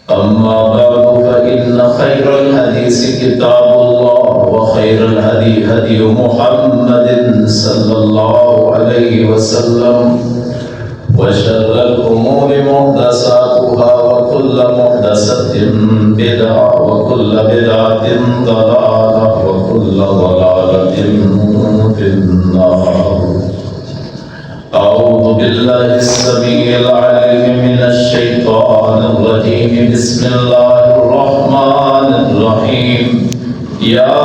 أما بعد فإن خير الحديث كتاب الله وخير الهدي هدي محمد صلى الله عليه وسلم وشر الأمور محدثاتها وكل محدثة بدعة وكل بدعة ضلالة وكل ضلالة في النار. أعوذ بالله السميع العليم من الشيطان الرجيم. بسم الله الرحمن الرحيم. يا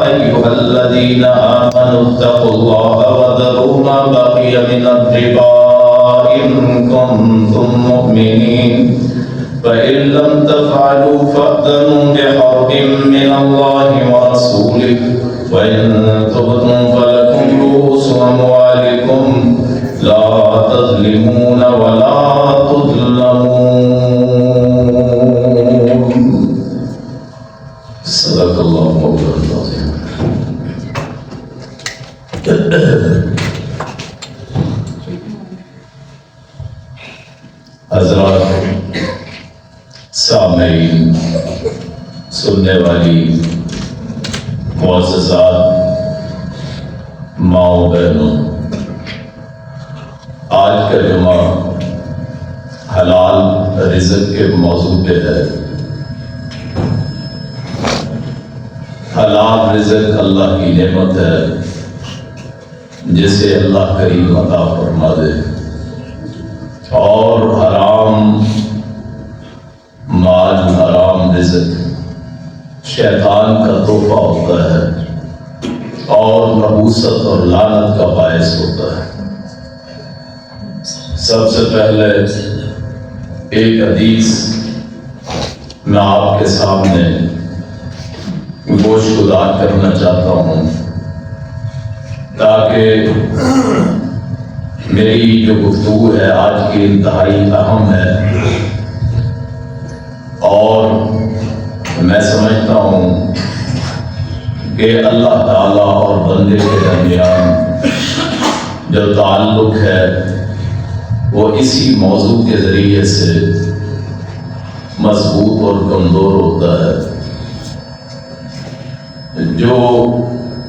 أيها الذين آمنوا اتقوا الله وذروا ما بقي من الربا إن كنتم مؤمنين فإن لم تفعلوا فأذنوا بحرب من الله ورسوله وإن تبتم فلكم رؤوس أموالكم لا تظلمون ولا تظلمون. صدق الله مولانا العظيم. حضرات سامعین، سننے والی معززات ماؤں بہنوں، آج کا جمعہ حلال رزق کے موضوع پہ ہے. حلال رزق اللہ کی نعمت ہے جسے اللہ کریم عطا فرما دے، اور حرام مال، حرام رزق شیطان کا تحفہ ہوتا ہے اور نحوست اور لعنت کا باعث ہوتا ہے. سب سے پہلے ایک حدیث میں آپ کے سامنے گوش گزار کرنا چاہتا ہوں تاکہ میری جو گفتگو ہے آج کی انتہائی اہم ہے، اور میں سمجھتا ہوں کہ اللہ تعالیٰ اور بندے کے درمیان جو تعلق ہے وہ اسی موضوع کے ذریعے سے مضبوط اور کمزور ہوتا ہے. جو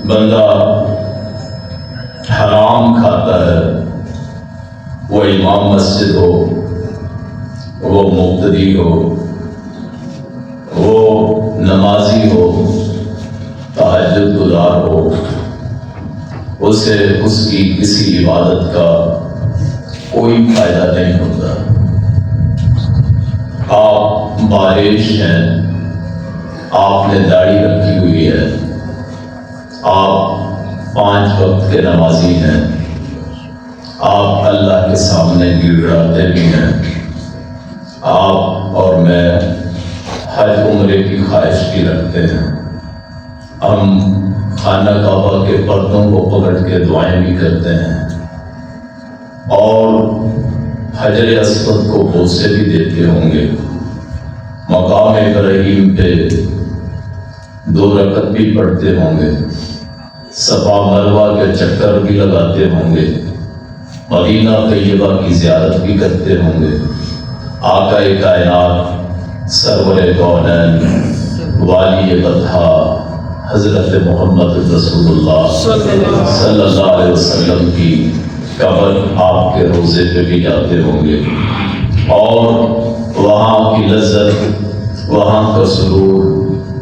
بندہ حرام کھاتا ہے، وہ امام مسجد ہو، وہ مقتدی ہو، وہ نمازی ہو، تہجد گزار ہو، اسے اس کی کسی عبادت کا کوئی فائدہ نہیں ہوتا. آپ باریش ہیں، آپ نے داڑھی رکھی ہوئی ہے، آپ 5 وقت کے نمازی ہیں، آپ اللہ کے سامنے گر گڑاتے بھی ہیں، آپ اور میں حج عمرے کی خواہش بھی رکھتے ہیں، ہم خانہ کعبہ کے پردوں کو پکڑ کے دعائیں بھی کرتے ہیں، اور حجر اسود کو بوسے بھی دیتے ہوں گے، مقام ابراہیم پہ 2 رکعت بھی پڑھتے ہوں گے، صفا مروہ کے چکر بھی لگاتے ہوں گے، مدینہ طیبہ کی زیارت بھی کرتے ہوں گے. آقا کائنات، سرور کونین، والی بطحا حضرت محمد رسول اللہ صلی اللہ علیہ وسلم کی قبر آپ کے روضے پہ بھی جاتے ہوں گے، اور وہاں کی لذت، وہاں کا سرور،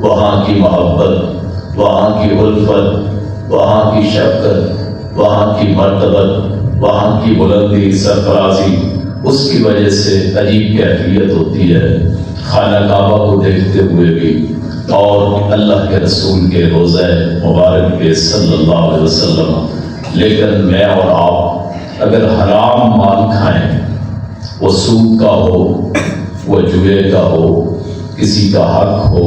وہاں کی محبت، وہاں کی الفت، وہاں کی شفقت، وہاں کی مرتبت، وہاں کی بلندی، سرفرازی، اس کی وجہ سے عجیب کیفیت ہوتی ہے خانہ کعبہ کو دیکھتے ہوئے بھی، اور اللہ کے رسول کے روضہ مبارک پہ صلی اللہ علیہ وسلم. لیکن میں اور آپ اگر حرام مال کھائیں، وہ سود کا ہو، وہ جوئے کا ہو، کسی کا حق ہو،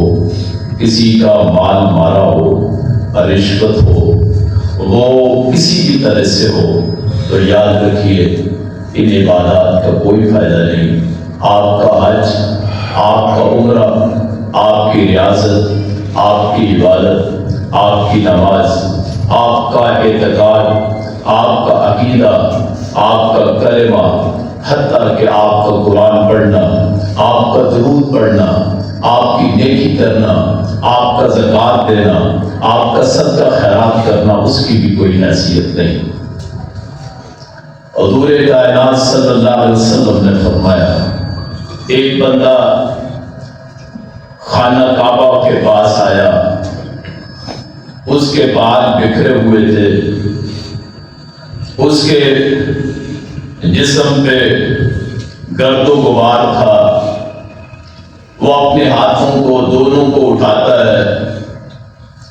کسی کا مال مارا ہو، رشوت ہو، وہ کسی بھی طرح سے ہو، تو یاد رکھیے ان عبادات کا کوئی فائدہ نہیں. آپ کا حج، آپ کا عمرہ، آپ کی ریاضت، آپ کی عبادت، آپ کی نماز، آپ کا اعتقاد، آپ کا عقیدہ، آپ کا کلمہ، حتیٰ کہ آپ کا قرآن پڑھنا، آپ کا درود پڑھنا، آپ کی نیکی کرنا، آپ کا زکوٰۃ دینا، آپ کا صدقہ خیرات کرنا، اس کی بھی کوئی حیثیت نہیں۔ حضور کائنات صلی اللہ علیہ وسلم نے فرمایا، ایک بندہ خانہ کعبہ کے پاس آیا، اس کے بال بکھرے ہوئے تھے، اس کے جسم پہ گرد و غبار تھا، وہ اپنے ہاتھوں کو دونوں کو اٹھاتا ہے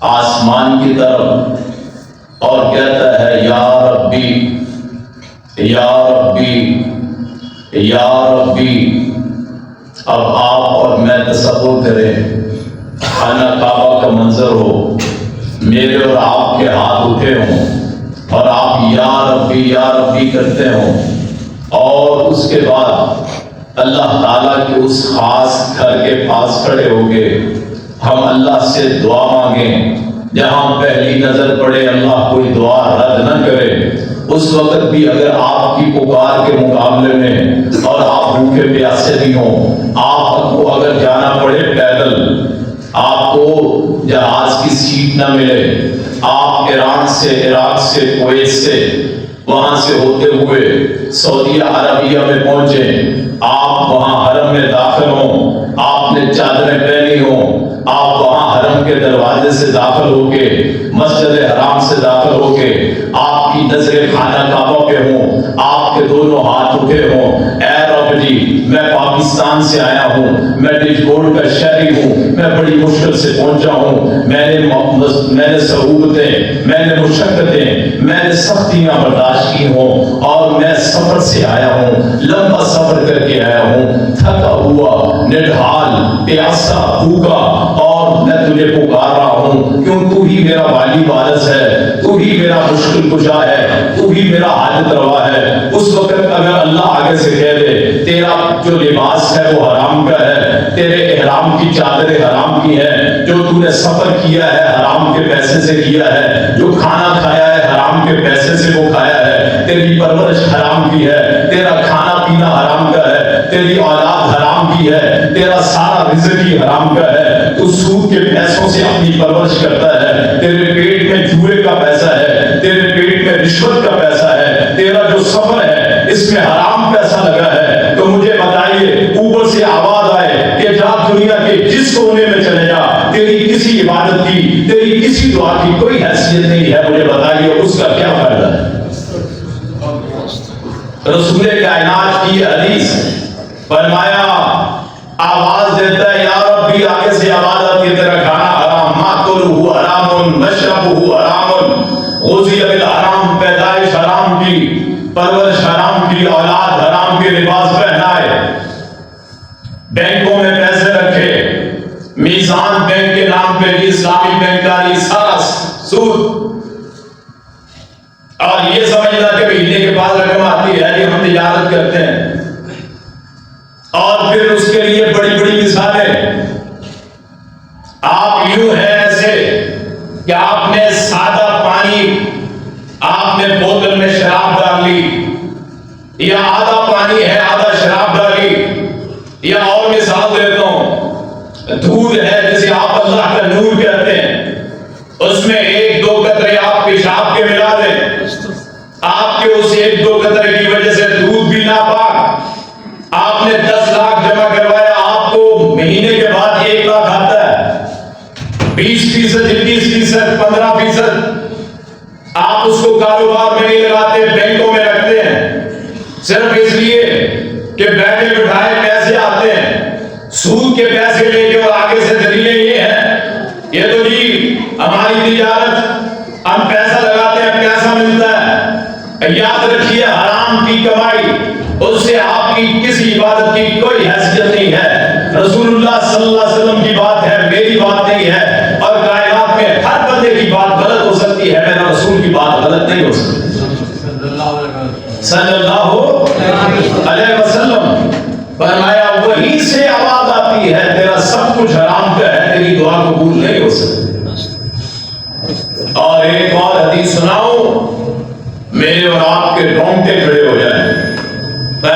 آسمان کی طرف اور کہتا ہے یا ربی یا ربی یا ربی۔ اب آپ اور میں تصور کریں، خانہ کعبہ کا منظر ہو، میرے اور آپ کے ہاتھ اٹھے ہوں اور آپ یا ربی کرتے ہوں، اور اس کے بعد اللہ تعالیٰ کے اس خاص گھر کے پاس کھڑے ہو کے ہم اللہ سے دعا مانگیں، جہاں پہلی نظر پڑے اللہ کوئی دعا رد نہ کرے، اس وقت بھی اگر آپ کی پکار کے مقابلے میں اور آپ بھوکے پیاسے بھی ہوں، آپ کو اگر جانا پڑے پیدل، آپ کو جہاز کی سیٹ نہ ملے، آپ ایران سے، عراق سے، کویت سے، وہاں سے ہوتے ہوئے سعودیہ عربیہ میں پہنچیں، آپ وہاں حرم میں داخل ہوں، آپ نے چادریں پہنی ہوں، آپ وہاں حرم کے دروازے سے داخل ہو کے، مسجد حرام سے داخل ہو کے، آپ کی نظریں خانہ کعبہ پہ ہوں، آپ کے دونوں ہاتھ اٹھے ہوں، اے رب جی میں پاکستان سے آیا ہوں، میں ڈجبورڈ کا شہری ہوں، میں بڑی مشکل سے پہنچا ہوں، میں نے صعوبتیں، میں نے مشقتیں، میں نے سختیاں برداشت کی ہوں، اور میں سفر سے آیا ہوں، لمبا سفر کر کے آیا ہوں، تھکا ہوا، نڈھال، پیاسا، بھوکا، اور میں تجھے پکار رہا ہوں کیوں تو ہی میرا والی وارث ہے، تو ہی میرا مشکل کشا ہے، تو ہی میرا حاجت روا ہے۔ اس وقت اگر اللہ آگے سے کہہ دے تیرا جو لباس ہے وہ حرام کا ہے، تیرے احرام کی چادریں حرام کی ہے، جو تو نے سفر کیا ہے حرام کے پیسے سے کیا ہے، جو کھانا کھایا ہے حرام کے پیسے سے وہ کھایا ہے، تیری پرورش حرام کی ہے، تیرا کھانا پینا حرام کا ہے، تیری اولاد حرام کی ہے، تیرا سارا رزق ہی حرام کا ہے، تو سود کے پیسوں سے اپنی پرورش کرتا ہے، تیرے پیٹ میں جوئے کا پیسہ ہے، تیرے پیٹ میں رشوت کا پیسہ ہے، تیرا جو سفر ہے اس میں حرام پیسہ لگا ہے، تو مجھے بتائیے اوپر سے آواز آئے کہ جا دنیا کے جس کونے میں چلے جا، تیری کسی عبادت کی، تیری کسی دعا کی کوئی حیثیت نہیں ہے، مجھے بتائیے اس کا کیا فائدہ ہے؟ رسول کائنات کی حدیث فرمایا، آواز دیتا ہے یا ربی، آگے سے آواز آتی ہے تیرا کھانا حرام، ماکلہ حرام، مشربہ حرام، غذی بالحرام، پیدائش حرام کی، پرورش حرام کی، اولاد حرام کی، لباس پہنائے، بینکوں میں پیسے رکھے، میزان بینک کے نام پہ اسلامی بینکاری، سارا سود، اور یہ سمجھنا کہ مہینے کے بعد رقم آتی ہے کہ ہم تجارت کرتے ہیں، اور پھر اس کے لیے بڑی بڑی مثالیں۔ آپ یوں ہیں ایسے کہ آپ نے سادہ پانی، آپ نے بوتل میں شراب ڈال لی، یا آدھا پانی ہے آدھا شراب ڈالی، یا اور مثال دیتا ہوں، دودھ ہے جسے آپ اللہ کا نور کہتے ہیں، اس میں ایک دو قطرے آپ پیشاب کے ملا دیں، آپ کے اس ایک دو قطرے کی وجہ سے دودھ بھی ناپاک، آپ نے 10 لاکھ جمع کروایا، آپ کو مہینے کے بعد 1 لاکھ آتا ہے، 20%، 21%، 15%، آپ اس کو کاروبار میں نہیں لگاتے، بینکوں میں رکھتے ہیں، صرف اس لیے کہ بیٹھے بٹھائے پیسے آتے ہیں، سود کے پیسے لے کے، اور آگے سے دلیلیں یہ ہیں، یہ تو جی ہماری تجارت، ہم پیسہ لگاتے ہیں پیسہ ملتا ہے۔ یاد رکھیے حرام کی کمائی، اس سے آپ کی کسی عبادت کی کوئی حیثیت نہیں ہے۔ رسول اللہ صلی اللہ علیہ وسلم کی بات ہے، میری بات نہیں ہے، اور کائنات میں ہر بندے کی بات غلط ہو سکتی ہے، میرا رسول کی بات غلط نہیں ہو سکتی صلی اللہ علیہ وسلم۔ فرمایا وہیں سے آواز آتی ہے تیرا سب کچھ حرام کا ہے، تیری دعا قبول نہیں ہو سکتی۔ اور ایک اور حدیث سناؤں، میرے اور آپ کے رونگٹے کھڑے ہو جائیں، میں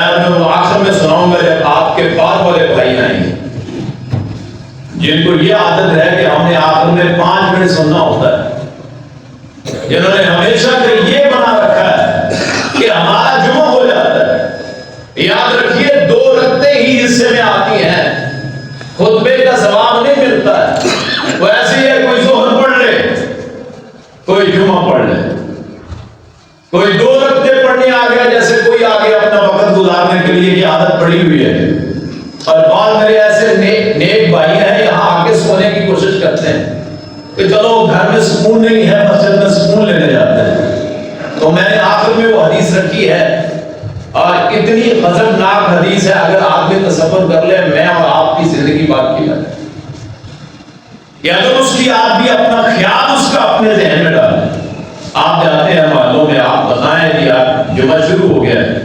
آخر میں سناؤں گا جب آپ کے بعد والے بھائی آئیں گے۔ جن کو یہ عادت ہے کہ ہم نے آخر میں 5 منٹ سننا ہوتا ہے، جنہوں نے ہمیشہ سے یہ بنا رکھا ہے کہ ہمارا جمعہ ہو جاتا ہے، یاد رکھیے 2 رکعتیں ہی حصے میں آتی ہیں، خطبے کا ثواب نہیں ملتا ہے۔ وہ ایسے ہی ہے، کوئی ظہر پڑھ لے، کوئی جمعہ پڑھ لے، کوئی 2 رکعتیں پڑھنے آ گیا، جیسے کوئی آگے اپنا وقت گزارنے کے لیے یہ عادت پڑی ہوئی ہے۔ اور بعض میرے ایسے نیک بھائی ہیں یہاں آ کے سونے کی کوشش کرتے ہیں کہ چلو گھر میں سکون نہیں ہے، مسجد میں سکون لینے جاتے ہیں۔ تو میں نے آخر میں وہ حدیث رکھی ہے، اور اتنی خطرناک حدیث ہے، اگر آدمی تصور کر لے میں اور آپ کی زندگی باقی ہے، یا اگر اس کی آپ بھی اپنا خیال اس کا اپنے ذہن میں ڈالیں۔ آپ جاتے ہیں محلوں میں، آپ بتائیں کہ یار جمعہ شروع ہو گیا ہے،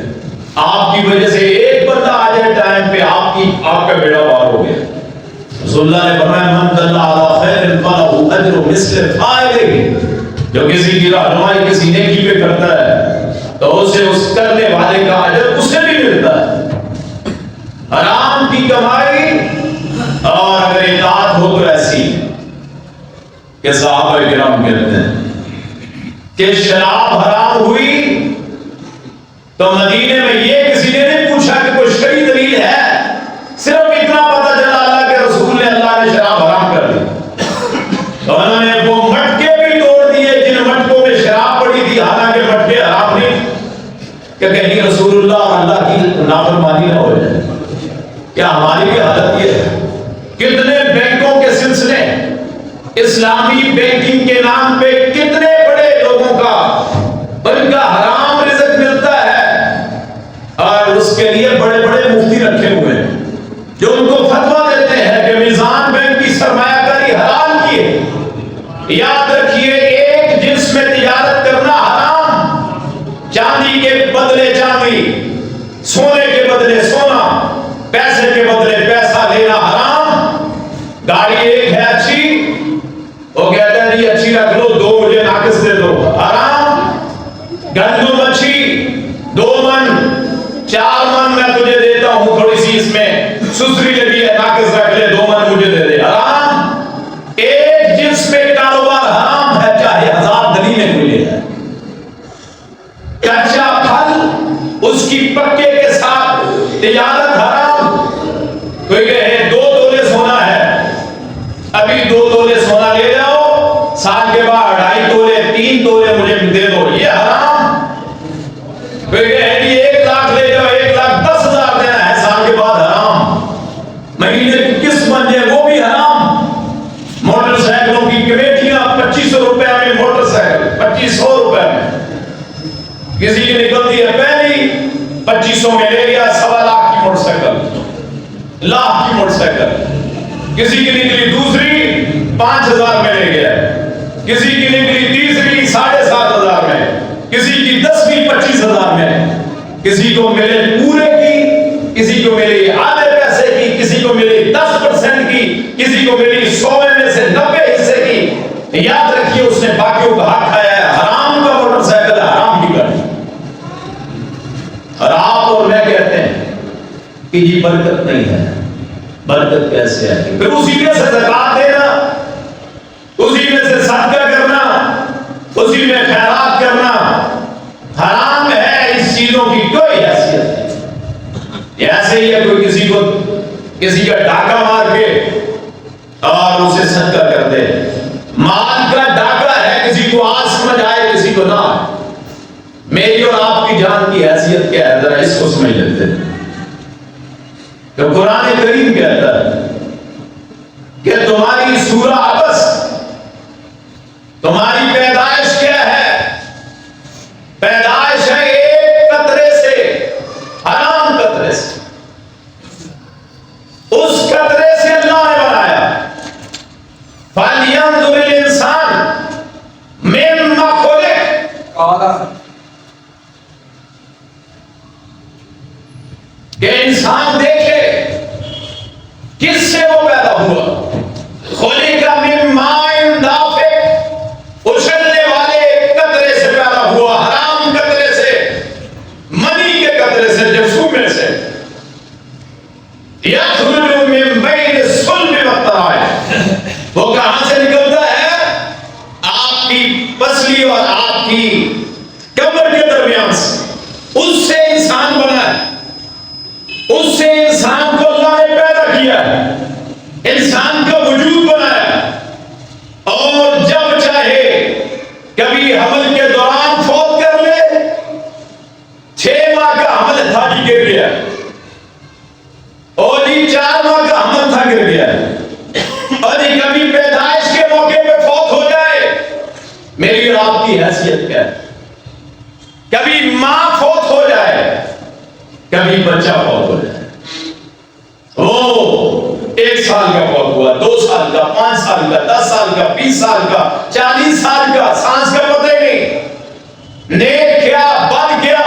آپ کی وجہ سے ایک بندہ آ جائے ٹائم پہ، آپ کا بیڑا پار ہو گیا۔ رسول اللہ نے فرمایا من دل علی خیر فلہ اجر مثل فاعلہ، جو کسی کی رہنمائی کسی نیکی پہ کرتا ہے تو اسے اس کرنے والے کا اجر اسے بھی ملتا ہے۔ حرام کی کمائی، اور اگر اطاعت ہو تو ایسی کہ صحابہ کرام کہتے ہیں کہ شراب حرام ہوئی تو مدینے میں یہ کسی نے نہیں پوچھا کہ کوئی شرعی دلیل ہے، صرف اتنا پتہ چلا اللہ کے رسول نے، اللہ نے شراب حرام کر دی، تو انہوں نے وہ مٹکے بھی توڑ دیے جن مٹکوں میں شراب پڑی تھی، حالانکہ مٹکے حرام نہیں، کہ کہیں رسول اللہ اور اللہ کی نافرمانی نہ ہو جائے۔ کیا ہماری بھی حالت یہ ہے؟ کتنے بینکوں کے سلسلے، اسلامی بینکنگ کے نام پہ کتنے بڑے لوگوں کا ان کا حرام رزق ملتا ہے، اور اس کے لیے بڑے بڑے مفتی رکھے ہوئے ہیں جو ان کو فتویٰ دیتے ہیں کہ میزان بینک کی سرمایہ کاری حرام کی ہے۔ یاد رکھیے ایک جنس میں تجارت کرنا حرام، چاندی کے بدلے چاندی، سونے کے بدلے سونا، پیسے کے بدلے پیسہ لینا حرام۔ گاڑی ایک ہے اچھی، وہ کہتا ہے جی اچھی رکھ لو، 2 مجھے ناقص دے دو، حرام۔ گندم اچھی 2 من 4 من میں تجھے دیتا ہوں، تھوڑی سی اس میں سسری لگی ہے، ناقص رکھ لے، 2 من مجھے دے دے، حرام۔ ایک جنس میں کاروبار حرام ہے، چاہے 1000 دلیلیں کوئی لے جائے۔ کچا پھل اس کی پکے کے ساتھ تجارت حرام۔ کوئی کہے 2 تولے سونا ہے، ابھی 2 تولے سونا لے جاؤ، سال کے بعد 2.5 تولے 3 تولے مجھے دے دو، یہ حرام۔ کوئی کہے جی 1 لاکھ لے جاؤ، 1,10,000 دینا ہے، سال کے بعد حرام۔ مہینے کی قسط بن جائے وہ بھی حرام۔ موٹر سائیکلوں کی کمیٹیاں 2500 روپے میں موٹر سائیکل، 2500 روپے میں، کسی کی نکلتی ہے پہلی 2500 میں لے گیا 1.25 لاکھ کی موٹر سائیکل، لاکھ کی موٹر سائیکل، کسی کی نکلی دوسری 5000 میں لے گیا، کسی کی نکلی تیسری 7,500 میں، کسی کی 10ویں 25,000 میں، کسی کو ملے پورے کی، کسی کو ملی آدھے پیسے کی، کسی کو ملی 10% کی، کسی کو ملی 100 میں سے 90 حصے کی۔ یاد رکھیے اس نے باقیوں کا حق کھایا ہے، حرام کا موٹر سائیکل، حرام کی گاڑی۔ اور آپ اور میں کہتے ہیں کہ یہ برکت نہیں ہے۔ برکت کیسے ہے؟ پھر اسی میں سے زکات دینا، اسی میں سے صدقہ کرنا، اسی میں خیرات کرنا حرام ہے۔ اس چیزوں کی کوئی حیثیت نہیں۔ ایسے ہی ہے کوئی کسی کا ڈاکہ مار کے اور اسے صدقہ کر دے، مال کا ڈاکہ ہے، کسی کو آج سمجھ آئے کسی کو نہ آئے۔ میری اور آپ کی جان کی حیثیت کیا ہے، ذرا اس کو سمجھ لیتے ہیں۔ کہ قرآن کریم کہتا ہے کہ تمہاری سورہ عبس، تمہاری پیدائش کیا ہے؟ پیدائش ہے ایک قطرے سے، حرام قطرے سے۔ اس قطرے سے اللہ نے بنایا، فَلْيَنظُرِ الْإِنسَانُ مِمَّا خُلِقَ، کہ انسان دیکھے کس سے وہ پیدا ہوا۔ خُلِقَ مِن مَاءٍ دَافِقٍ، اچھلنے والے ایک قطرے سے پیدا ہوا، حرام قطرے سے، منی کے قطرے سے، جرثومے سے۔ يَخْرُجُ مِن بَيْنِ الصُّلْبِ وَالتَّرَائِبِ، دیا، انسان کا وجود بنایا، اور جب چاہے کبھی حمل کے دوران فوت کر لے. 6 ماہ کا حمل تھا جی گر گیا، اور جی 4 ماہ کا حمل تھا گر گیا، اور جی کبھی پیدائش کے موقع پہ فوت ہو جائے، میری اور آپ کی حیثیت کیا ہے؟ کبھی ماں فوت ہو جائے، کبھی بچہ فوت ہو جائے. وہ 1 سال کا فوت ہوا، 2 سال کا، 5 سال کا، 10 سال کا، 20 سال کا، 40 سال کا، سانس کا پتہ ہی نہیں. نیک کیا بد کیا،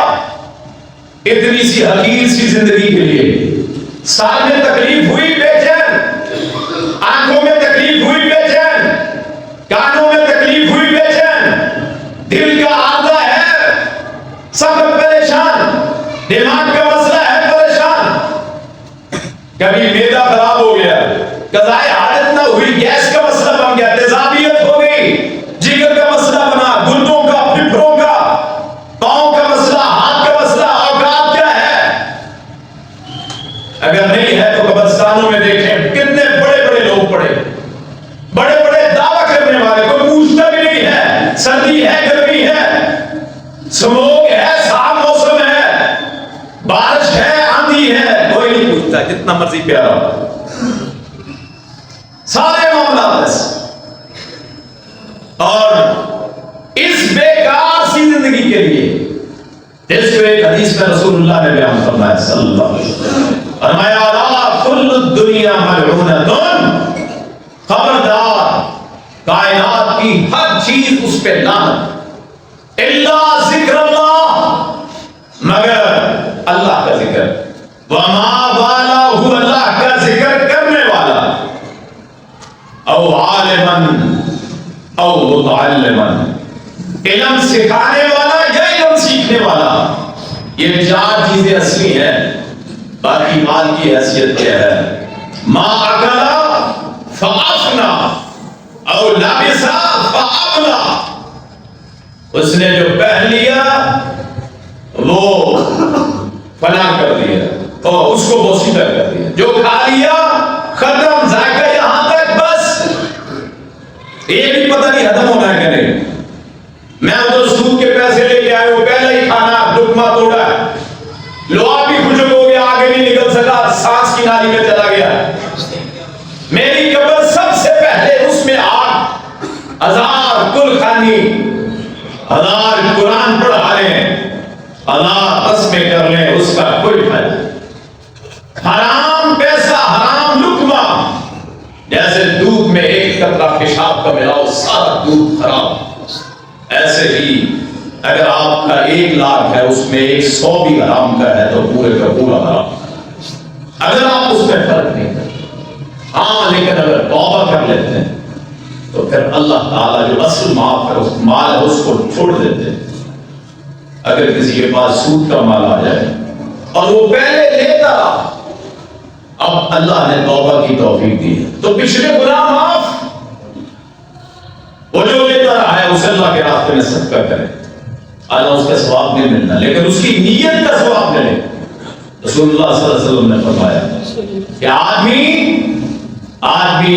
اتنی سی حقیر سی زندگی کے لیے سال میں تکلیف ہوئی بے چین، آنکھوں میں تکلیف ہوئی بے چین، کانوں میں تکلیف ہوئی بے چین، دل کا آدھا ہے سخت پریشان، دماغ کا مسئلہ ہے پریشان، کبھی معدہ خراب ہو گیا، قضائے حاجت نہ ہوئی، گیس کا مسئلہ بن گیا، تیزابیت ہو گئی، جگر کا مسئلہ بنا، گردوں کا، پھپھڑوں کا، پاؤں کا مسئلہ، ہاتھ کا مسئلہ. اوقات کیا ہے؟ اگر نہیں ہے تو قبرستانوں میں دیکھیں کتنے بڑے بڑے لوگ پڑے، بڑے بڑے دعویٰ کرنے والے، کوئی پوچھتا بھی نہیں ہے. سردی ہے، گرمی ہے، سموگ ہے، صاف موسم ہے، بارش ہے، آندھی ہے، کوئی نہیں پوچھتا، جتنا مرضی پیارا ہو. سارے معاملات ایسے. اور اس بیکار سی زندگی کے لیے جس کو ایک حدیث میں رسول اللہ نے بیان فرمایا صلی اللہ علیہ وسلم، فرمایا لا کل الدنیا ملعونۃ، خبردار کائنات کی ہر چیز اس پہ لعنت، الا ذکر اللہ، مگر اللہ کا ذکر، وما والہ، اللہ کا ذکر کرنے والا، او عالما او متعلما، علم سکھانے والا یا علم سیکھنے والا. یہ 4 چیزیں اصلی ہیں. باقی مال کی حیثیت کیا ہے؟ ما اکلا فافنا او لبسا فابلا، اس نے جو پہن لیا وہ فنا کر دیا اور اس کو بوسیدہ کر دیا، جو کھا لیا ختم، ذائقہ یہاں تک بس، یہ بھی پتہ نہیں ختم ہونا ہے کہ نہیں. میں ادھر سود کے پیسے لے کے آئے ہوں، پہلے ہی کھانا لقمہ توڑا، لوہا بھی خشک ہو گیا، آگے نہیں نکل سکا، سانس کی نالی میں چلا گیا. میری قبر سب سے پہلے اس میں آگ، 1000 کل خانی، 1000 قرآن پڑھا لیں، 1000 قسمیں کر لیں، اس کا کوئی فائدہ نہیں. حرام پیسہ، حرام لقمہ، جیسے دودھ میں 1 قطرہ پیشاب کا ملاؤ سارا دودھ خراب، ایسے ہی اگر آپ کا 1 لاکھ ہے، اس میں 100 بھی حرام کا ہے تو پورے کا پورا حرام. اگر آپ اس میں فرق نہیں کرتے، ہاں لیکن اگر توبہ کر لیتے ہیں تو پھر اللہ تعالیٰ جو اصل مال ہے اس کو چھوڑ دیتے ہیں. اگر کسی کے پاس سود کا مال آ جائے اور وہ پہلے لیتا رہا، اب اللہ نے توبہ کی توفیق دی ہے تو پچھلے گناہ معاف، وہ جو لیتا رہا ہے اسے اللہ کے راستے میں صدقہ کرے، اللہ اس کا ثواب نہیں ملنا لیکن اس کی نیت کا ثواب ملے. رسول اللہ صلی اللہ علیہ وسلم نے فرمایا کہ آدمی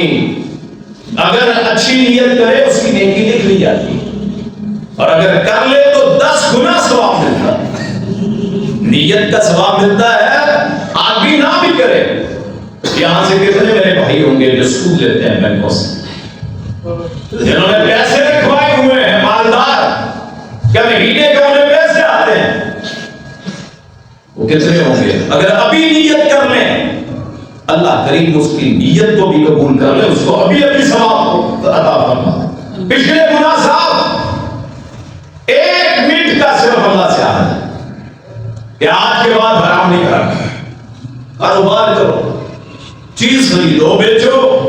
اگر اچھی نیت کرے اس کی نیکی لکھ لی جاتی ہے، اور اگر کر لے تو 10 گنا ثواب ملتا ہے. نیت کا ثواب ملتا ہے، آدمی نہ بھی کرے. یہاں سے کتنے میرے بھائی ہوں گے جو سود لیتے ہیں بینکوں سے، جنہوں نے پیسے رکھوائے ہوئے ہیں، مالدار، کیا مہینے کا انہیں پیسے آتے ہیں، وہ کتنے ہوں گے؟ اگر ابھی نیت کر لیں اللہ کریم اس کی نیت کو بھی قبول کر لے، اس کو ابھی ثواب عطا فرما. پچھلے گناہ صاحب 1 منٹ کا صرف اللہ سے آنا ہے کہ آج کے بعد حرام نہیں کرنا. کاروبار کرو، چیز خریدو بیچو،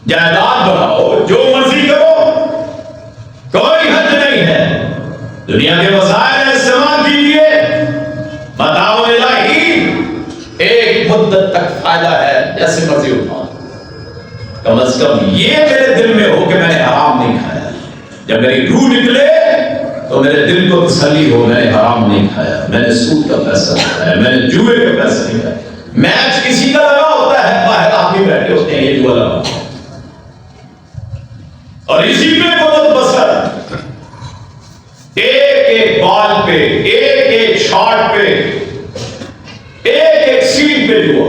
جائیداد بناؤ، جو مرضی کرو، کوئی حد نہیں ہے. دنیا کے وسائل استعمال کیجیے، بتاؤ الہی ایک مدت تک فائدہ ہے، جیسے مرضی اٹھاؤ، کم از کم یہ میرے دل میں ہو کہ میں نے حرام نہیں کھایا. جب میری روح نکلے تو میرے دل کو تسلی ہو میں نے حرام نہیں کھایا، میں نے سود کا پیسہ نہیں کھایا، میں نے جوئے کا پیسہ نہیں کھایا. میچ کسی کا لگا ہوتا ہے، باہر آدمی بیٹھے ہوتے ہیں، یہ جو لگا اور اسی پہ مدد بسر، ایک ایک بال پہ، ایک ایک شاٹ پہ، ایک ایک سیٹ پہ جو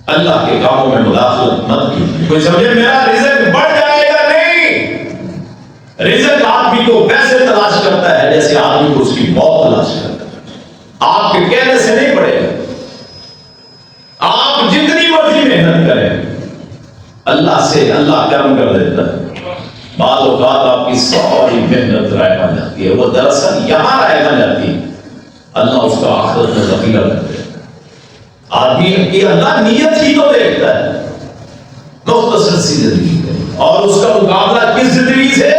اللہ کے کاموں میں مداخلت مت کی۔ کوئی سمجھے میرا رزق بڑھ جائے گا؟ نہیں، رزق آدمی کو ویسے تلاش کرتا ہے جیسے آدمی کو اس کی موت تلاش کرتا ہے۔ آپ کے کہنے سے نہیں پڑے گا، آپ جتنی مرضی محنت کریں اللہ سے اللہ کرم کر دیتا ہے۔ بعض اوقات آپ کی ساری محنت رائے بن جاتی ہے، وہ دراصل یہاں رائے بن جاتی ہے، اللہ اس کا آخرت میں ذخیرہ کر دیتا ہے۔ آدمی کی اللہ نیت ہی تو دیکھتا ہے، مختصر سی زندگی ہے، اور اس کا مقابلہ کس زندگی سے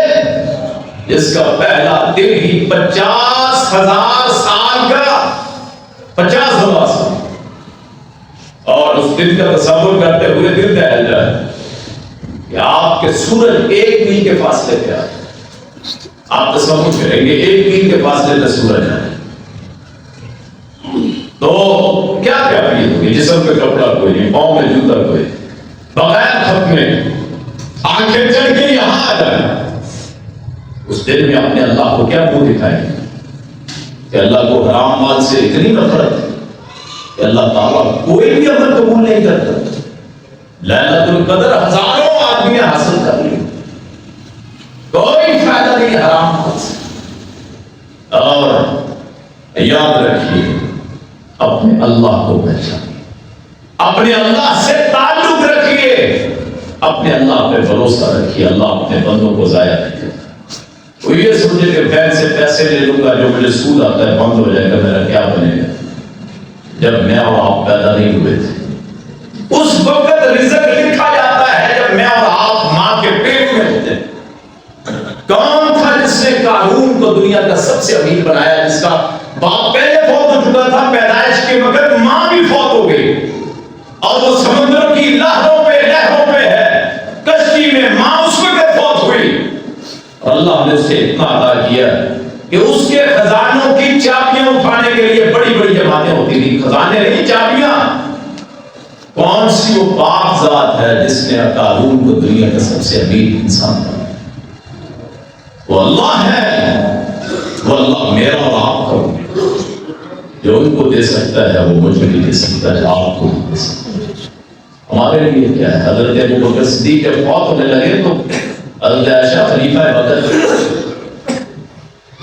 جس کا پہلا دن ہی 50,000 سال کا، 50,000 سال، اور اس دن کا تصور کرتے ہوئے دل دہل جائے کہ آپ کے سورج 1 میل کے فاصلے پہ آئے، آپ تصور کریں گے 1 میل کے فاصلے پہ سورج آئے تو کیا کیا فیل ہوگی؟ جسم پہ کپڑا کوئی نہیں، پاؤں میں جوتا کوئی، بغیر ختمے آنکھیں چڑھ کے یہاں آ جائے، اس دن میں اپنے اللہ کو کیا منہ دکھائیں کہ اللہ کو حرام مال سے اتنی نفرت ہے کہ اللہ تعالیٰ کوئی بھی عمل قبول نہیں کرتا۔ لیلۃ القدر ہزاروں آدمی نے حاصل کر لی، کوئی فائدہ نہیں حرام مال سے۔ اور یاد رکھیے اپنے اللہ کو پہچانیے، اپنے اللہ سے تعلق رکھیے، اپنے اللہ پہ بھروسہ رکھیے۔ اللہ اپنے بندوں کو ضائع نہیں کرتا۔ وہ یہ سمجھے کہ بینک سے پیسے لے لوں گا، جو مجھے سود آتا ہے بند ہو جائے گا، میرا کیا بنے گا؟ جب میں اور آپ پیدا نہیں ہوئے تھے اس وقت رزق لکھا جاتا ہے جب میں اور آپ ماں کے پیٹ میں ہوتے ہیں۔ کون تھا جس نے قارون کو دنیا کا سب سے امیر بنایا، جس کا باپ پہلے فوت ہو چکا تھا پیدائش کے وقت، ماں بھی فوت ہو گئی، اور وہ سمندر کی لہروں پہ ہے، کشتی میں ماں اس وقت فوت ہوئی، اور اللہ نے اسے اتنا عطا کیا کہ اس کے خزانوں کی چابیاں اٹھانے کے لیے بڑی بڑی جماعتیں ہوتی تھی، خزانے نہیں چابیاں۔ کون سی وہ پاک ذات ہے جس نے قارون کو دنیا کا سب سے امیر انسان بنایا؟ وہ اللہ ہے، وہ اللہ میرا اور آپ کا، جو ان کو دے سکتا ہے وہ مجھے بھی دے سکتا ہے، آپ کو بھی دے سکتا ہے۔ ہمارے لیے کیا ہے؟ حضرت ابوبکر صدیق جب فوت ہونے لگے تو حضرت عائشہ خلیفہ بدر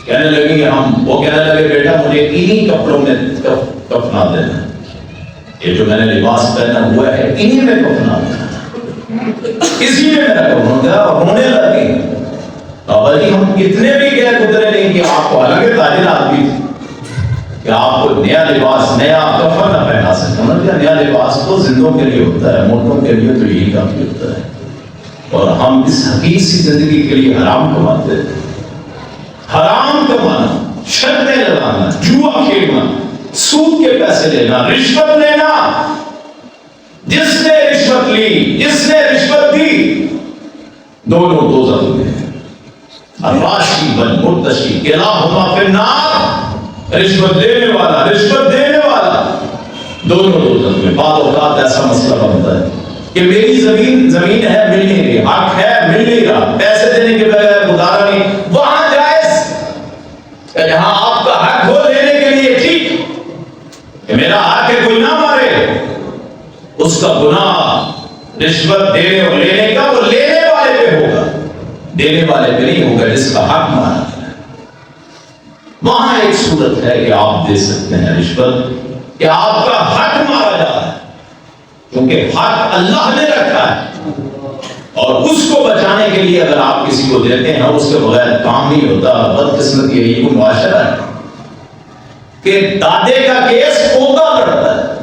کہنے لگی وہ کہنے لگے بیٹا مجھے انہی کپڑوں میں کفنا دینا، یہ جو میں نے لباس پہنا ہوا ہے انہی میں کفنا دینا، اسی میں میرا کفن ہوگا، اور ہونے لگے۔ بابا جی ہم کتنے بھی گئے گزرے نہیں کہ آپ کو حالانکہ تاجر آدمی تھی کہ آپ کو نیا لباس نیا کفن نہ پہنا سکتے، نیا لباس تو زندوں کے لیے ہوتا ہے، موٹوں کے لیے تو یہی کافی ہوتا ہے، اور ہم اس حقیقی سی زندگی کے لیے حرام کماتے ہیں۔ حرام کمانا، شرطیں لگانا، جوا کھیلنا، سود کے پیسے لینا، رشوت لینا، جس نے رشوت لی، جس نے رشوت دی، دونوں دوزخ میں ہیں۔ الراشی والمرتشی کلاہما فی النار، رشوت دینے والا، رشوت دینے والا، دونوں دوزخ میں۔ بعض اوقات ایسا مسئلہ بنتا ہے کہ میری زمین ہے مل نہیں رہی، حق ہے مل نہیں رہا، پیسے دینے کے بغیر گزارا نہیں، وہاں جائز کہ جہاں آپ کا حق ہو لینے کے لیے ٹھیک کہ میرا حق ہے کوئی نہ مارے، اس کا گناہ رشوت دینے اور لینے کا وہ لینے والے پہ ہوگا، دینے والے پہ نہیں ہوگا جس کا حق مارا۔ وہاں ایک صورت ہے کہ آپ دے سکتے ہیں رشوت، کہ آپ کا حق مارا جا رہا ہے، کیونکہ حق اللہ نے رکھا ہے، اور اس کو بچانے کے لیے اگر آپ کسی کو دیتے ہیں اس کے بغیر کام نہیں ہوتا۔ بدقسمتی یہی کو معاشرہ ہے کہ دادے کا کیس پوتا لڑتا ہے۔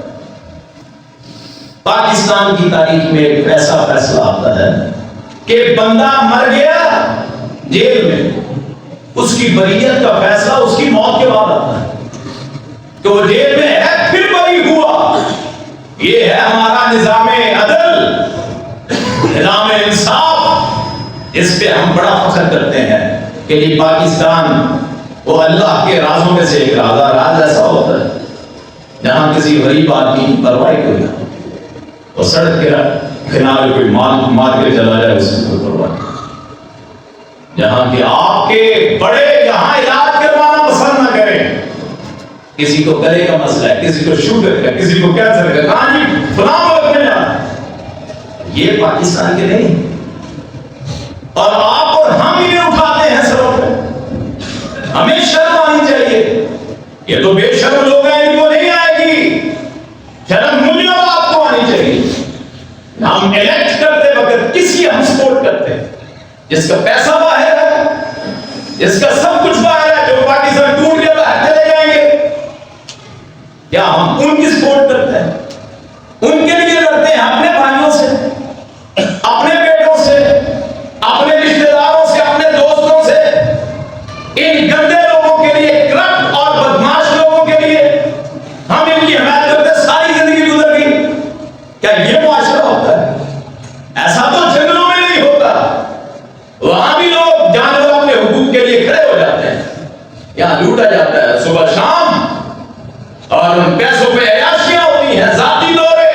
پاکستان کی تاریخ میں ایک ایسا فیصلہ آتا ہے کہ بندہ مر گیا جیل میں، اس کی بریت کا فیصلہ اس کی موت کے بعد آتا ہے کہ وہ جیل میں ہے پھر بری ہوا۔ یہ ہے ہمارا نظام عدل، نظام انصاف، اس پہ ہم بڑا فخر کرتے ہیں کہ یہ پاکستان وہ اللہ کے رازوں میں سے ایک راز ایسا ہوتا ہے جہاں کسی غریب آدمی کی پرواہ کوئی نہ ہو، اور سڑک کے کنارے کوئی مار کے چلا جائے اس کی کوئی پرواہ نہیں، جہاں کہ آپ کے بڑے جہاں علاج کروانا پسند نہ کریں، کسی کو گلے کا مسئلہ ہے، کسی کو شوگر کا، کسی کو کینسر کا، کہاں جی فلاں ملک میں جانا، یہ پاکستان کے نہیں، اور آپ اور ہم ہی اٹھاتے ہیں سروں پہ، ہمیں شرم آنی چاہیے، یہ تو بے شرم لوگ ہیں ان کو نہیں آئے گی، شرم مجھے اور آپ کو آنی چاہیے۔ ہم الیکٹ کرتے وقت کسی ہم سپورٹ کرتے ہیں جس کا پیسہ باہر ہے، جس کا سب کچھ باہر ہے، جو پاکستان ٹوٹ گیا باہر چلے جائیں گے، کیا ہم ان کی سپورٹ کرتے ہیں؟ ان کے لیے لڑتے ہیں اپنے بھائیوں سے، اپنے بیٹوں سے، اپنے رشتہ داروں سے، اپنے دوستوں سے، ان گندے لوگوں کے لیے، کرپٹ اور بدماش لوگوں کے لیے ہم ان کی حمایت کرتے، ساری زندگی گزر گئی۔ کیا یہ معاشرہ ہوتا ہے؟ ایسا تو جنگلوں میں نہیں ہوتا، وہاں بھی لوگ جانوروں کے حقوق کے لیے کھڑے ہو جاتے ہیں، یہاں لوٹا جاتا ہے صبح شام، اور ان پیسوں پہ عیاشیاں ہوتی ہیں، ذاتی دورے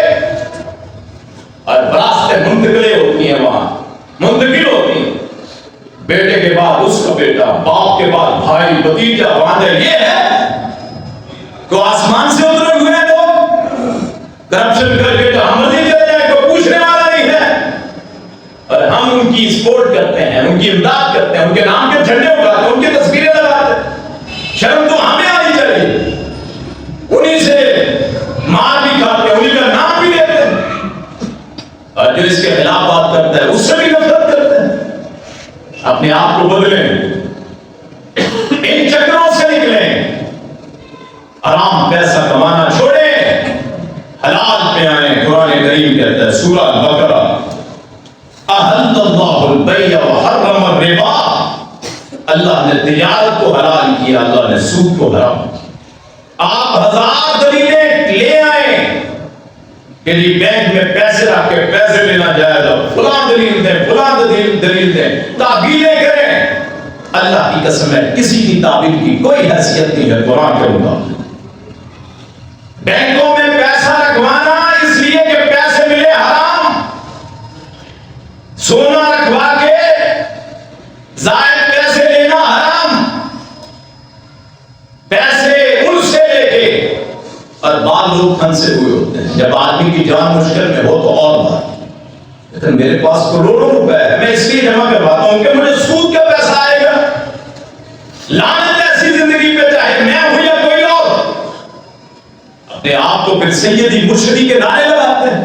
اور براستیں منتقلیں ہوتی ہیں، وہاں منتقل ہوتی ہیں، بیٹے کے بعد اس کا بیٹا، باپ کے بعد بھائی، بھتیجا، وہاں یہ ہے کو آسمان سے اترے ہوئے ہیں لوگ، کرپشن کر کے جہاں مرضی چلے جائیں، کوئی پوچھنے والا نہیں ہے، اور ہم ان کی سپورٹ کرتے ہیں، ان کی امداد کرتے ہیں، ان کے نام کے جھنڈے اٹھاتے ہیں، ان کی تصویریں لگاتے ہیں۔ شرم تو ہمیں آنی چاہیے، انہی سے مار بھی کھاتے ہیں، انہی کا نام بھی لیتے ہیں، اور جو اس کے خلاف بات کرتا ہے اس سے بھی نفرت کرتے ہیں۔ اپنے آپ کو بدلیں، ان چکروں سے نکلیں، حرام پیسہ کمانا چھوڑیں، حلال پہ آئیں۔ قرآن کریم کہتا ہے سورہ البقرہ، احل اللہ البیع وحرم الربا، اللہ نے تجارت کو حلال کیا، اللہ نے سود کو حرام کیا۔ آپ ہزار دلیلیں لے آئیں کہ جی بینک میں پیسے رکھ کے پیسے لینا جائز ہے، فلاں دلیل دیں، فلاں دلیل دیں، تعبیریں کریں، اللہ کی قسم ہے کسی کی تعبیر کی کوئی حیثیت نہیں ہے قرآن کے مطابق۔ بینکوں میں پیسہ رکھوانا اس لیے کہ پیسے ملے حرام، سونا رکھوا کے زائد پیسے لینا حرام، پیسے ان سے لے کے، اور بعض لوگ پھنسے ہوئے ہوتے ہیں، جب آدمی کی جان مشکل میں ہو تو اور بات، لیکن میرے پاس کروڑوں روپے ہے، میں اس لیے جمع کرواتا ہوں کہ مجھے سود کا پیسہ آئے گا، لعنت ایسی زندگی پہ چاہے میں ہوں یا کوئی اور، اپنے آپ کو پھر سیدی مرشدی کے نعرے لگاتے ہیں،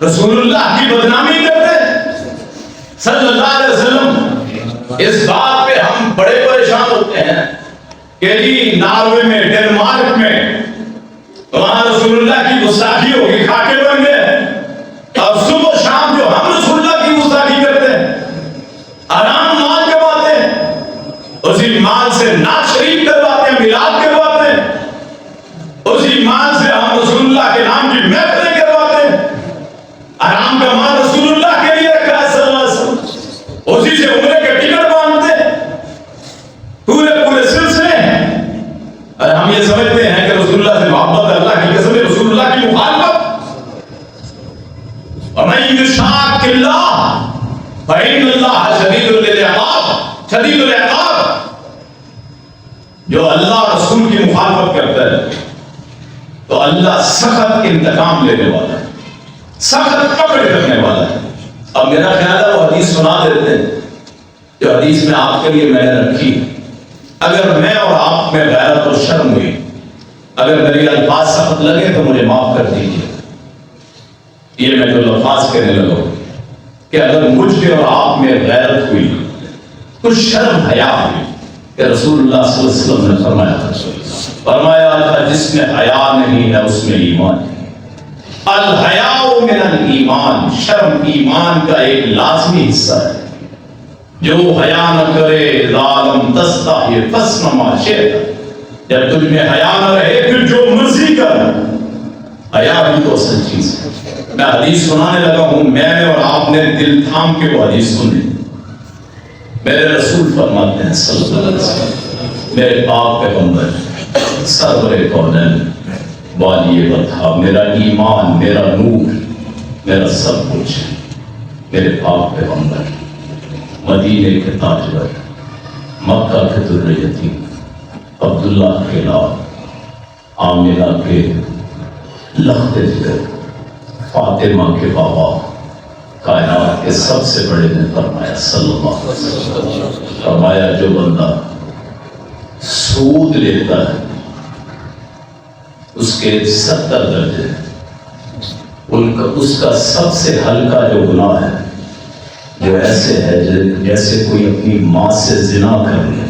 رسول اللہ کی بدنامی کرتے ہیں صلی اللہ علیہ وسلم۔ اس بات پہ ہم بڑے پریشان ہوتے ہیں کہ جی ناروے میں، ڈنمارک میں، وہاں رسول اللہ کی گستاخی ہوگی، خاکے بن گئے، اور صبح شام جو ہم رسول اللہ کی گستاخی کرتے ہیں، حرام مال کماتے ہیں، اسی مال سے نعت شریف کرواتے ہیں، میلاد کرواتے ہیں، اسی مال سے ہم رسول اللہ کے نام کی محفلیں کرواتے ہیں، حرام کا مال رسول اللہ کے لیے رکھا ہے صلی اللہ علیہ وسلم، اسی سے عمرے کے ٹکٹ باندھتے ہیں، پورے سلسلے ہیں، اور ہم یہ سمجھتے ہیں کہ رسول اللہ سے محبت ہے، اللہ کی قسم رسول اللہ کی مخالفت۔ وَمَن يُشَاقِّ اللَّهَ فَإِنَّ اللَّهَ شَدِيدُ الْعِقَابِ، شدید العقاب، جو اللہ رسول کی مخالفت کرتا ہے تو اللہ سخت انتقام لینے والا ہے، سخت پکڑ کرنے والا ہے۔ اب میرا خیال ہے وہ حدیث سنا دیتے ہیں جو حدیث میں آپ کے لیے میں نے رکھی، اگر میں اور آپ میں غیرت اور شرم ہوئی، اگر میری الفاظ سخت لگے تو مجھے معاف کر دیجیے، یہ میں جو الفاظ کہنے لگا کہ اگر مجھ پہ اور آپ میں غیرت ہوئی، کچھ شرم حیا ہوئی، کہ رسول اللہ صلی اللہ علیہ وسلم نے فرمایا تھا جس میں حیا نہیں ہے اس میں ایمان ہے، الحیاء من الایمان، شرم ایمان کا ایک لازمی حصہ ہے، جو حیا نہ کرے ظالم تستحی فصنع ما شئت، جب تجھ میں حیا نہ رہے پھر جو مرضی کر، حیا بھی تو اصل چیز ہے۔ میں حدیث سنانے لگا ہوں، میں نے اور آپ نے دل تھام کے وہ حدیث سنی، میرے رسول فرماتے ہیں صلی اللہ علیہ وسلم، میرے پاک پیغمبر سرور کونین والی وطا، میرا ایمان، میرا نور، میرا سب کچھ، میرے پاک پیغمبر، مدینے کے تاجور، مکہ کے در یتیم، عبداللہ کے لال، آمنہ کے لخت جگر، فاطمہ کے بابا، کائنات کے سب سے بڑے نے فرمایا صلی اللہ علیہ وسلم، فرمایا جو بندہ سود لیتا ہے اس کے 70 درجے، اس کا سب سے ہلکا جو گناہ ہے جو ایسے ہے جیسے کوئی اپنی ماں سے زنا کر لے،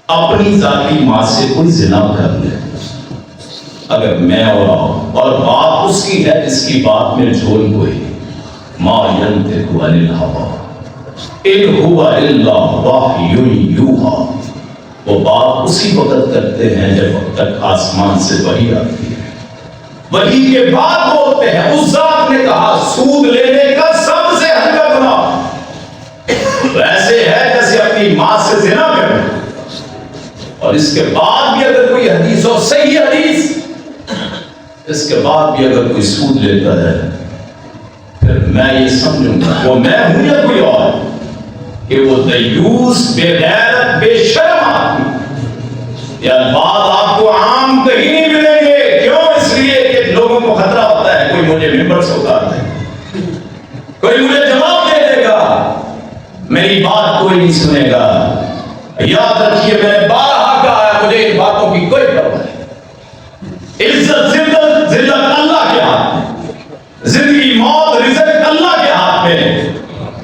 اپنی ذاتی ماں سے کوئی زنا کر لے، اگر میں اور بات اس کی ہے جس کی بات میں جھول کوئی، ما ینطق عن الہویٰ ان هو الا وحی یوحیٰ، وہ بات اسی وقت کرتے ہیں جب وقت تک آسمان سے وحی آتی ہے، وحی کے بعد بولتے ہیں۔ اس ذات نے کہا سود لینے کا سب سے ہلکا گناہ ویسے ہے جیسے اپنی ماں سے زنا کرنا، اور اس کے بعد بھی اگر کوئی حدیث ہو، صحیح حدیث، اس کے بعد بھی اگر کوئی سود لیتا ہے پھر میں یہ سمجھوں گا وہ میں ہوں یا کوئی اور کہ وہ دیوس، بے غیرت، بے شرم آدمی۔ یہ الفاظ آپ کو عام کہیں نہیں ملیں گے، کیوں؟ اس لیے کہ لوگوں کو خطرہ ہوتا ہے کوئی مجھے ممبر سے اتار دے، کوئی مجھے جواب دے دے گا، میری بات کوئی نہیں سنے گا۔ یاد رکھیے میں نے بارہا کہا ہے، مجھے ان باتوں کی کوئی پرواہ نہیں۔ عزت ذلت اللہ کے ہاتھ میں، زندگی موت رزق اللہ کے ہاتھ میں۔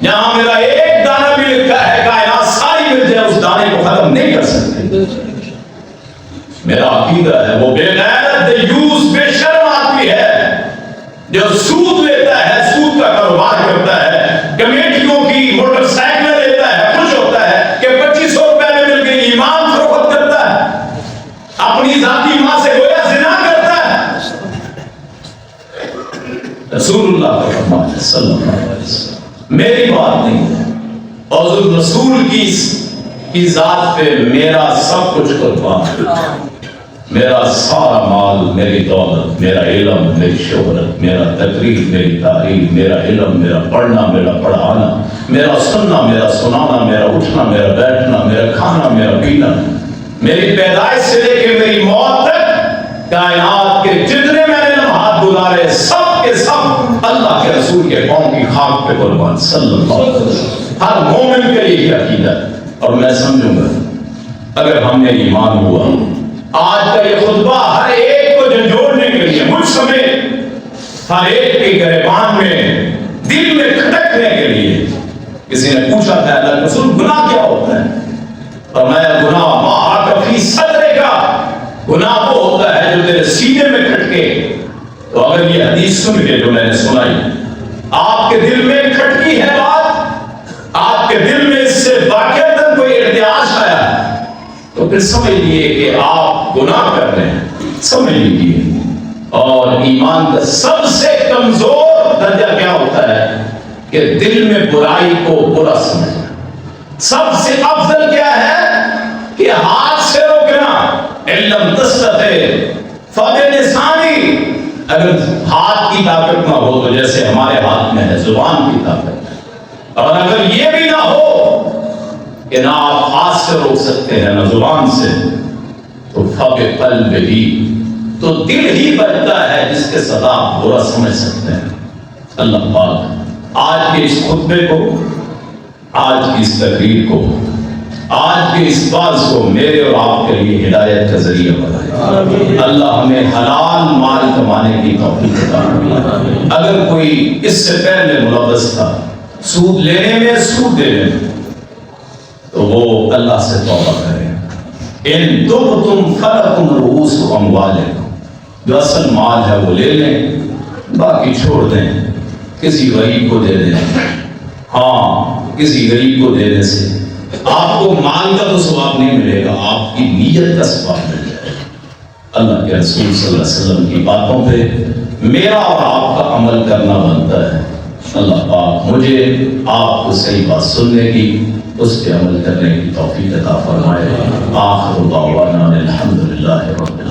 یہاں میرا ایک دانہ بھی لکھا ہے کائنات ساری مل جائے اس دانے کو ختم نہیں کر سکتے۔ میرا عقیدہ ہے وہ بے غیرت، دیوس، بے شرم آدمی ہے جو سود لیتا ہے، سود کا کاروبار کرتا ہے، کمیٹیوں کی موٹر سائیکل لیتا ہے، خوش ہوتا ہے کہ 2500 روپے میں مل گئی، ایمان فروخت کرتا ہے، اپنی ذاتی ماں سے گویا زنا کرتا ہے۔ رسول اللہ کا فرمان ہے صلی اللہ علیہ وسلم، میری بات نہیں ہے، حضور رسول کی ذات پہ میرا سب کچھ قربان ہے، میرا سارا مال، میری دولت، میرا علم، میری شہرت، میرا تقریر، میری تعریف، میرا علم، میرا پڑھنا، میرا پڑھانا، میرا سننا، میرا سنانا، میرا اٹھنا، میرا بیٹھنا، میرا کھانا، میرا پینا، میری پیدائش سے لے کے میری موت تک کائنات کے جتنے میں نے لمحات گزارے سب کے سب اللہ کے رسول کے قوم کی خاک پہ قربان صلی اللہ علیہ وسلم۔ ہر مومن کے لیے عقیدہ ہے، اور میں سمجھوں گا اگر ہم نے ایمان ہوا، آج کا یہ خطبہ ہر ایک کو جھنجھوڑنے کے لیے، مجھ سمیت ہر ایک کے گریبان میں، دل میں کھٹکنے کے لیے۔ کسی نے پوچھا تھا اللہ کے رسول گناہ کیا ہوتا ہے؟ فرمایا گناہ ما حاک فی صدرک، گناہ وہ ہوتا ہے جو تیرے سینے میں کھٹکے۔ تو اگر یہ حدیث سن کے جو میں نے سنائی آپ کے دل میں کھٹکی ہے بات، آپ کے دل میں اس سے واقعتاً کوئی ارتعاش آیا، تو پھر سمجھ لیجیے کہ آپ گناہ کر رہے ہیں، سمجھ لیجیے۔ اور ایمان کا سب سے کمزور درجہ کیا ہوتا ہے کہ دل میں برائی کو برا سمجھنا۔ سب سے افضل کیا ہے کہ ہاتھ سے روکنا، علم تستطع فبلسانی، اگر ہاتھ کی طاقت نہ ہو تو جیسے ہمارے ہاتھ میں ہے زبان کی طاقت، اور اگر یہ بھی نہ ہو کہ نہ آپ ہاتھ سے روک سکتے ہیں نہ زبان سے، تو فبقلبہ، تو دل ہی بچتا ہے جس کے ساتھ آپ برا سمجھ سکتے ہیں۔ اللہ پاک آج کے اس خطبے کو، آج کی اس تقریر کو، آج کے اس باز کو میرے اور آپ کے لیے ہدایت کا ذریعہ بنائے۔ اللہ ہمیں حلال مال کمانے کی توفیق عطا فرمائے۔ اگر کوئی اس سے پہلے ملوث تھا سود لینے میں، سود دینے میں، تو وہ اللہ سے توبہ کرے۔ ان تبتم فلکم رؤوس اموالکم، جو اصل مال ہے وہ لے لیں، باقی چھوڑ دیں، کسی غریب کو دے دیں۔ ہاں، کسی غریب کو دینے سے آپ کو مال کا تو ثواب نہیں ملے گا، آپ کی نیت کا ثواب مل جائے گا۔ اللہ کے رسول صلی اللہ علیہ وسلم کی باتوں پہ میرا اور آپ کا عمل کرنا بنتا ہے۔ اللہ پاک مجھے آپ کو صحیح بات سننے کی اس پہ عمل کرنے کی توفیق عطا فرمائے. آخر دعوانا الحمدللہ رب